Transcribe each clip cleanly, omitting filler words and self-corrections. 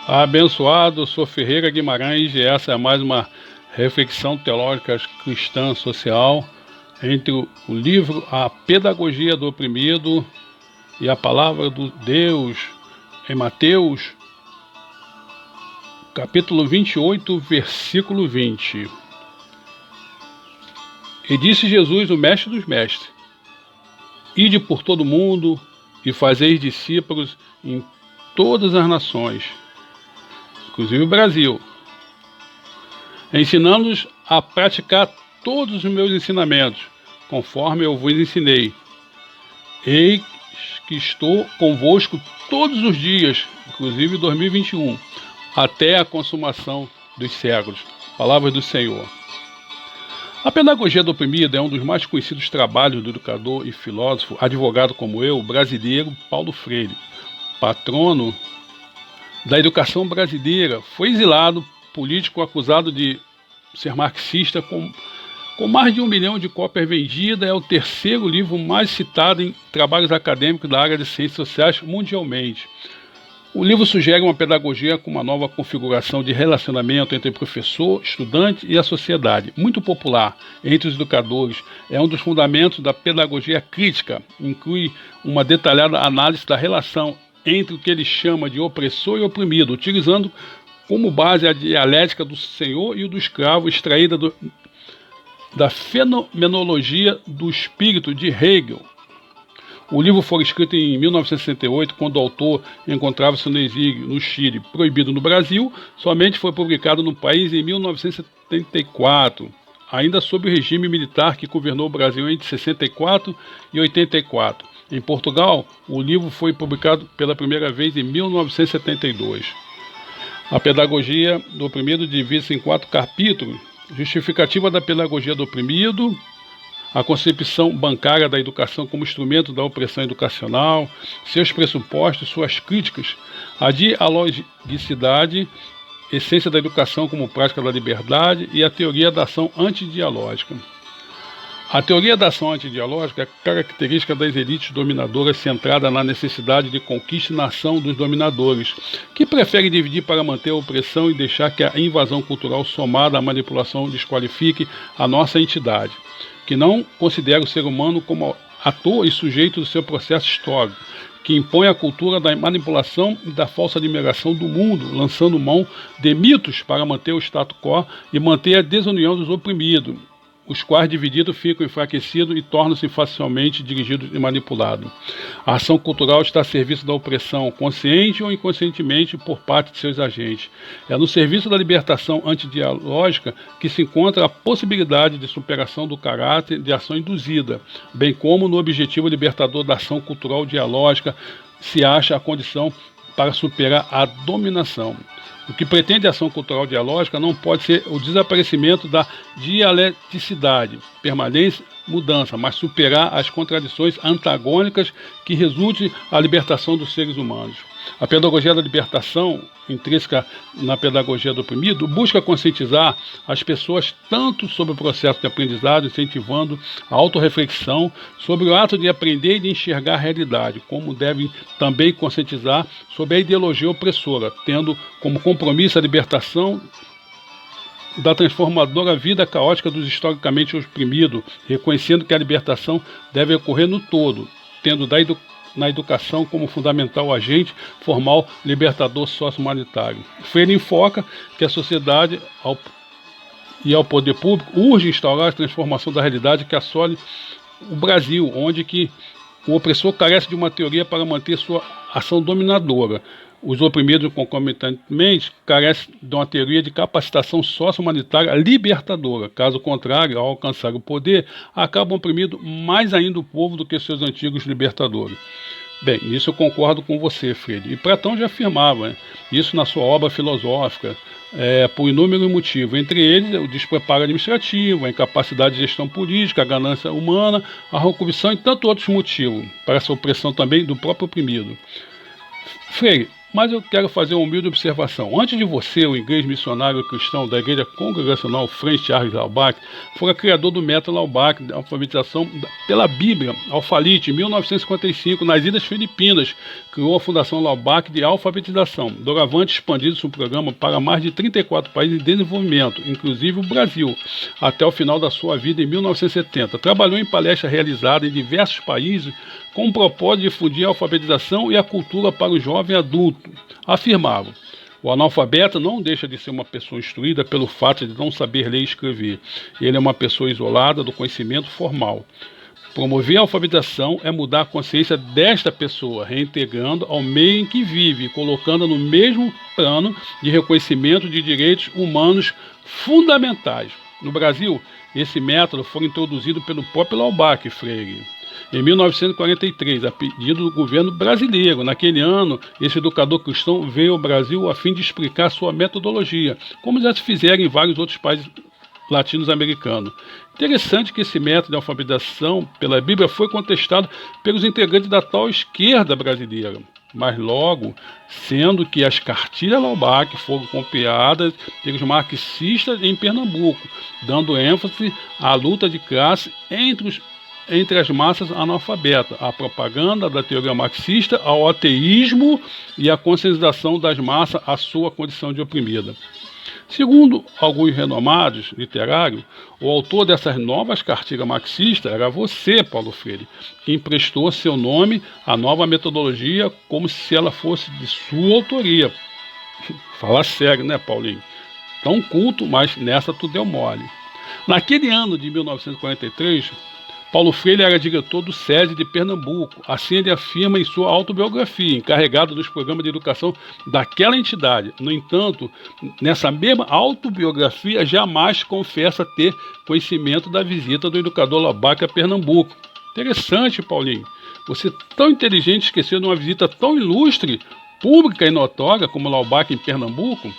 Abençoado, sou Ferreira Guimarães e essa é mais uma reflexão teológica cristã social entre o livro A Pedagogia do Oprimido e a Palavra de Deus em Mateus, capítulo 28, versículo 20. E disse Jesus, o mestre dos mestres: Ide por todo o mundo e fazeis discípulos em todas as nações, inclusive o Brasil, ensinando-os a praticar todos os meus ensinamentos, conforme eu vos ensinei. Eis que estou convosco todos os dias, inclusive 2021, até a consumação dos séculos. Palavras do Senhor. A pedagogia do oprimido é um dos mais conhecidos trabalhos do educador e filósofo, advogado como eu, brasileiro Paulo Freire, patrono da educação brasileira. Foi exilado, político acusado de ser marxista, com mais de 1 milhão de cópias vendidas. É o terceiro livro mais citado em trabalhos acadêmicos da área de ciências sociais mundialmente. O livro sugere uma pedagogia com uma nova configuração de relacionamento entre professor, estudante e a sociedade, muito popular entre os educadores. É um dos fundamentos da pedagogia crítica, inclui uma detalhada análise da relação entre o que ele chama de opressor e oprimido, utilizando como base a dialética do senhor e do escravo, extraída da fenomenologia do espírito de Hegel. O livro foi escrito em 1968, quando o autor encontrava-se no exílio no Chile, proibido no Brasil. Somente foi publicado no país em 1974, ainda sob o regime militar que governou o Brasil entre 64 e 84. Em Portugal, o livro foi publicado pela primeira vez em 1972. A pedagogia do oprimido divide-se em 4 capítulos: justificativa da pedagogia do oprimido, a concepção bancária da educação como instrumento da opressão educacional, seus pressupostos, suas críticas, a dialogicidade, essência da educação como prática da liberdade, e a teoria da ação antidialógica. A teoria da ação antidialógica é característica das elites dominadoras, centrada na necessidade de conquista na ação dos dominadores, que preferem dividir para manter a opressão e deixar que a invasão cultural somada à manipulação desqualifique a nossa entidade, que não considera o ser humano como ator e sujeito do seu processo histórico, que impõe a cultura da manipulação e da falsa admiração do mundo, lançando mão de mitos para manter o status quo e manter a desunião dos oprimidos, os quais divididos ficam enfraquecidos e tornam-se facilmente dirigidos e manipulados. A ação cultural está a serviço da opressão, consciente ou inconscientemente, por parte de seus agentes. É no serviço da libertação antidialógica que se encontra a possibilidade de superação do caráter de ação induzida, bem como no objetivo libertador da ação cultural dialógica se acha a condição para superar a dominação. O que pretende a ação cultural dialógica não pode ser o desaparecimento da dialeticidade, permanência, mudança, mas superar as contradições antagônicas que resulte a libertação dos seres humanos. A pedagogia da libertação, intrínseca na pedagogia do oprimido, busca conscientizar as pessoas tanto sobre o processo de aprendizado, incentivando a autorreflexão sobre o ato de aprender e de enxergar a realidade, como devem também conscientizar sobre a ideologia opressora, tendo como compromisso a libertação da transformadora vida caótica dos historicamente oprimidos, reconhecendo que a libertação deve ocorrer no todo, tendo na educação como fundamental agente formal libertador socio-humanitário. Freire enfoca que a sociedade e ao poder público urge instaurar a transformação da realidade que assole o Brasil, onde que o opressor carece de uma teoria para manter sua ação dominadora. Os oprimidos, concomitantemente, carecem de uma teoria de capacitação socio-humanitária libertadora. Caso contrário, ao alcançar o poder, acabam oprimindo mais ainda o povo do que seus antigos libertadores. Bem, nisso eu concordo com você, Freire. E Platão já afirmava isso na sua obra filosófica, por inúmeros motivos, entre eles o despreparo administrativo, a incapacidade de gestão política, a ganância humana, a corrupção e tantos outros motivos para essa opressão também do próprio oprimido. Freire Mas eu quero fazer uma humilde observação. Antes de você, o inglês missionário cristão da Igreja Congregacional Frank Charles Laubach, foi criador do método Laubach de alfabetização pela Bíblia, Alphalite, em 1955, nas Ilhas Filipinas. Criou a Fundação Laubach de Alfabetização. Doravante expandiu seu programa para mais de 34 países em desenvolvimento, inclusive o Brasil, até o final da sua vida em 1970. Trabalhou em palestras realizadas em diversos países com o propósito de difundir a alfabetização e a cultura para o jovem adulto. Afirmava: o analfabeto não deixa de ser uma pessoa instruída pelo fato de não saber ler e escrever. Ele é uma pessoa isolada do conhecimento formal. Promover a alfabetização é mudar a consciência desta pessoa, reintegrando ao meio em que vive, colocando no mesmo plano de reconhecimento de direitos humanos fundamentais. No Brasil, esse método foi introduzido pelo próprio Laubach Freire em 1943, a pedido do governo brasileiro. Naquele ano, esse educador cristão veio ao Brasil a fim de explicar sua metodologia, como já se fizeram em vários outros países latinos-americanos. Interessante que esse método de alfabetização pela Bíblia foi contestado pelos integrantes da tal esquerda brasileira, mas logo, sendo que as cartilhas Laubach foram copiadas pelos marxistas em Pernambuco, dando ênfase à luta de classe entre as massas analfabetas, a propaganda da teoria marxista ao ateísmo e a conscientização das massas à sua condição de oprimida. Segundo alguns renomados literários, o autor dessas novas cartilhas marxistas era você, Paulo Freire, que emprestou seu nome à nova metodologia como se ela fosse de sua autoria. Fala sério, né, Paulinho? Tão culto, mas nessa tu deu mole. Naquele ano de 1943, Paulo Freire era diretor do SESI de Pernambuco. Assim ele afirma em sua autobiografia, encarregado dos programas de educação daquela entidade. No entanto, nessa mesma autobiografia, jamais confessa ter conhecimento da visita do educador Laubach a Pernambuco. Interessante, Paulinho. Você, tão inteligente, esqueceu de uma visita tão ilustre, pública e notória como Laubach em Pernambuco?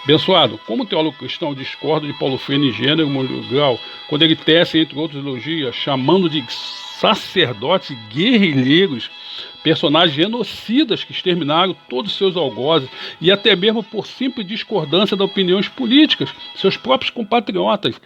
Abençoado, como teólogo cristão, discordo de Paulo Freire em gênero e grau, quando ele tece, entre outros elogios, chamando de sacerdotes guerrilheiros, personagens genocidas que exterminaram todos os seus algozes e até mesmo por simples discordância das opiniões políticas, seus próprios compatriotas,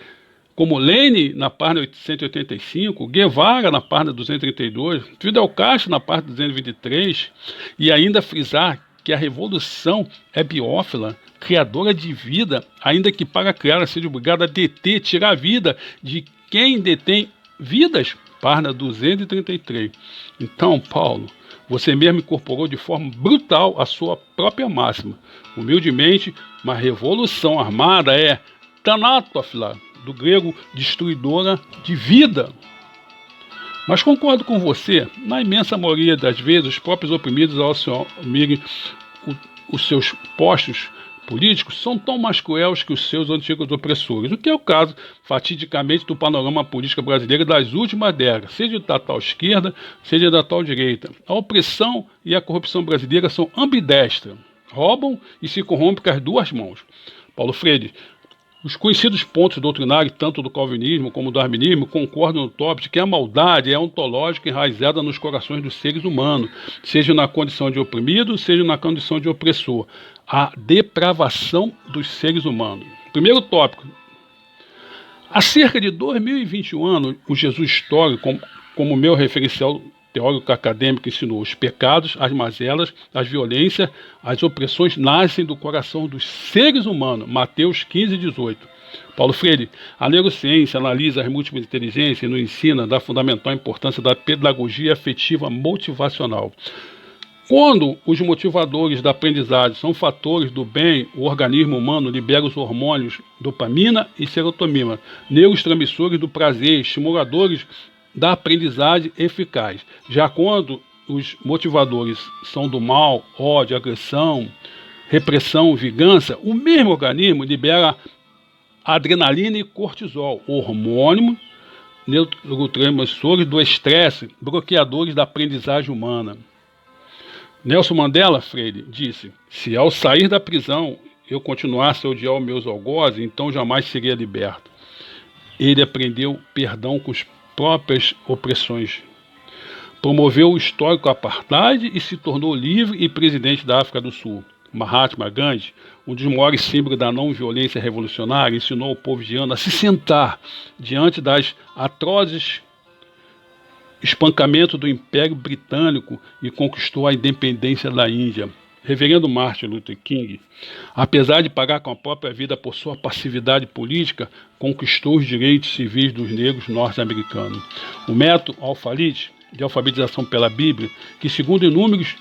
como Lênin na página 185, Guevara na página 232, Fidel Castro na página 223, e ainda frisar que a revolução é biófila, criadora de vida, ainda que para criar seja obrigada a deter, tirar a vida de quem detém vidas. Página 233. Então, Paulo, você mesmo incorporou de forma brutal a sua própria máxima. Humildemente, uma revolução armada é Thanatos, do grego destruidora de vida. Mas concordo com você, na imensa maioria das vezes, os próprios oprimidos, ao assumirem os seus postos políticos, são tão mais cruéis que os seus antigos opressores, o que é o caso, fatidicamente, do panorama político brasileiro das últimas décadas, seja da tal esquerda, seja da tal direita. A opressão e a corrupção brasileira são ambidestras, roubam e se corrompem com as duas mãos. Paulo Freire, os conhecidos pontos doutrinários, tanto do calvinismo como do arminismo, concordam no tópico de que a maldade é ontológica enraizada nos corações dos seres humanos, seja na condição de oprimido, seja na condição de opressor. A depravação dos seres humanos. Primeiro tópico. Há cerca de 2021 anos, o Jesus histórico, como meu referencial teórico acadêmico, ensinou: os pecados, as mazelas, as violências, as opressões nascem do coração dos seres humanos. Mateus 15, 18. Paulo Freire, a neurociência analisa as múltiplas inteligências e nos ensina da fundamental importância da pedagogia afetiva motivacional. Quando os motivadores da aprendizagem são fatores do bem, o organismo humano libera os hormônios dopamina e serotonina, neurotransmissores do prazer, estimuladores da aprendizagem eficaz. Já quando os motivadores são do mal, ódio, agressão, repressão, vingança, o mesmo organismo libera adrenalina e cortisol, hormônio, neurotransmissores do estresse, bloqueadores da aprendizagem humana. Nelson Mandela, Freire, disse: se ao sair da prisão eu continuasse a odiar os meus algozes, então jamais seria liberto. Ele aprendeu perdão com as próprias opressões. Promoveu o histórico apartheid e se tornou livre e presidente da África do Sul. Mahatma Gandhi, um dos maiores símbolos da não-violência revolucionária, ensinou ao povo indiano a se sentar diante das atrozes espancamentos do Império Britânico e conquistou a independência da Índia. Reverendo Martin Luther King, apesar de pagar com a própria vida por sua passividade política, conquistou os direitos civis dos negros norte-americanos. O método Al-Khalid, de alfabetização pela Bíblia, que segundo inúmeros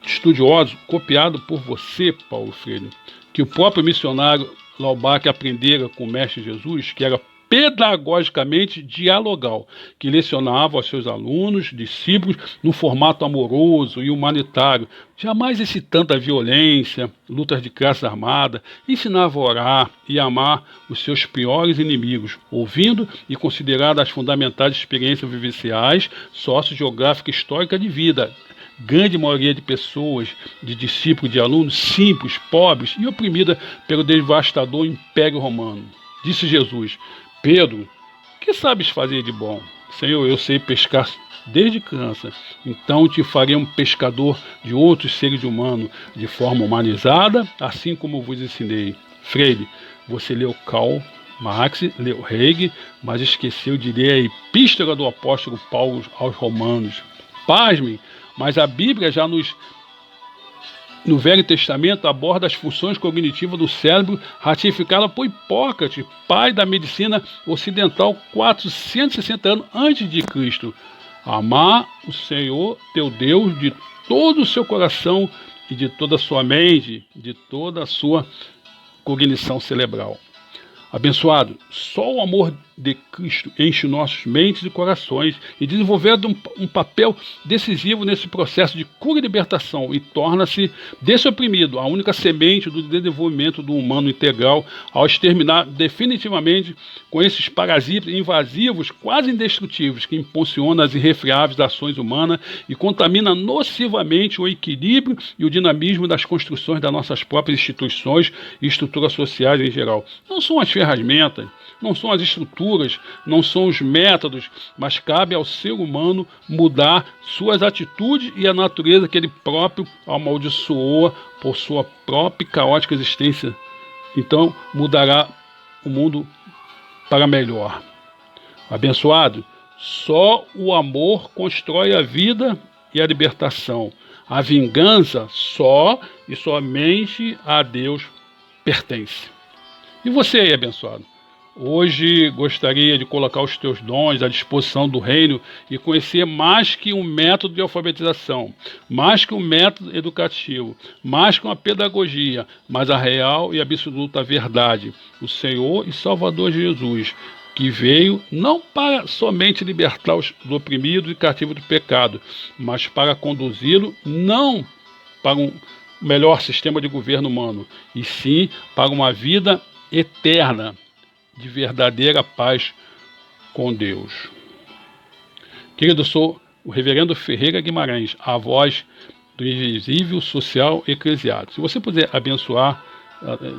estudiosos, copiado por você, Paulo Freire, que o próprio missionário Laubach aprendera com o Mestre Jesus, que era pedagogicamente dialogal, que lecionava aos seus alunos, discípulos, no formato amoroso e humanitário, jamais excitando a violência, lutas de classe armada, ensinava a orar e amar os seus piores inimigos, ouvindo e considerando as fundamentais experiências vivenciais, sociogeográfica e histórica de vida. Grande maioria de pessoas, de discípulos, de alunos simples, pobres e oprimida pelo devastador Império Romano. Disse Jesus: Pedro, que sabes fazer de bom? Senhor, eu sei pescar desde criança, então te farei um pescador de outros seres humanos, de forma humanizada, assim como vos ensinei. Freire, você leu Karl Marx, leu Hegel, mas esqueceu de ler a epístola do apóstolo Paulo aos Romanos. Pasmem, mas a Bíblia já no Velho Testamento aborda as funções cognitivas do cérebro, ratificada por Hipócrates, pai da medicina ocidental, 460 anos antes de Cristo. Amar o Senhor teu Deus de todo o seu coração e de toda a sua mente, de toda a sua cognição cerebral. Abençoado, só o amor de Cristo enche nossos mentes e corações e desenvolvendo um papel decisivo nesse processo de cura e libertação e torna-se desse oprimido a única semente do desenvolvimento do humano integral ao exterminar definitivamente com esses parasitas invasivos quase indestrutíveis que impulsionam as irrefreáveis ações humanas e contaminam nocivamente o equilíbrio e o dinamismo das construções das nossas próprias instituições e estruturas sociais em geral. Não são as ferramentas, não são as estruturas, não são os métodos, mas cabe ao ser humano mudar suas atitudes e a natureza que ele próprio amaldiçoou por sua própria caótica existência. Então mudará o mundo para melhor. Abençoado, só o amor constrói a vida e a libertação. A vingança só e somente a Deus pertence. E você aí, abençoado? Hoje gostaria de colocar os teus dons à disposição do reino e conhecer mais que um método de alfabetização, mais que um método educativo, mais que uma pedagogia, mas a real e absoluta verdade, o Senhor e Salvador Jesus, que veio não para somente libertar os oprimidos e cativos do pecado, mas para conduzi-lo não para um melhor sistema de governo humano, e sim para uma vida eterna, de verdadeira paz com Deus. Querido, eu sou o reverendo Ferreira Guimarães, a voz do invisível social eclesiástico. Se você puder abençoar,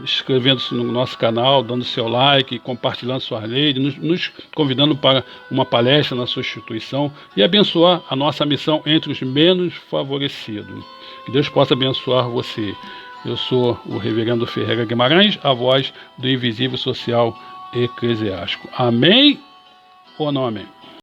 inscrevendo-se no nosso canal, dando seu like, compartilhando sua rede, nos convidando para uma palestra na sua instituição e abençoar a nossa missão entre os menos favorecidos. Que Deus possa abençoar você. Eu sou o reverendo Ferreira Guimarães, a voz do invisível social eclesiástico. Amém ou não amém?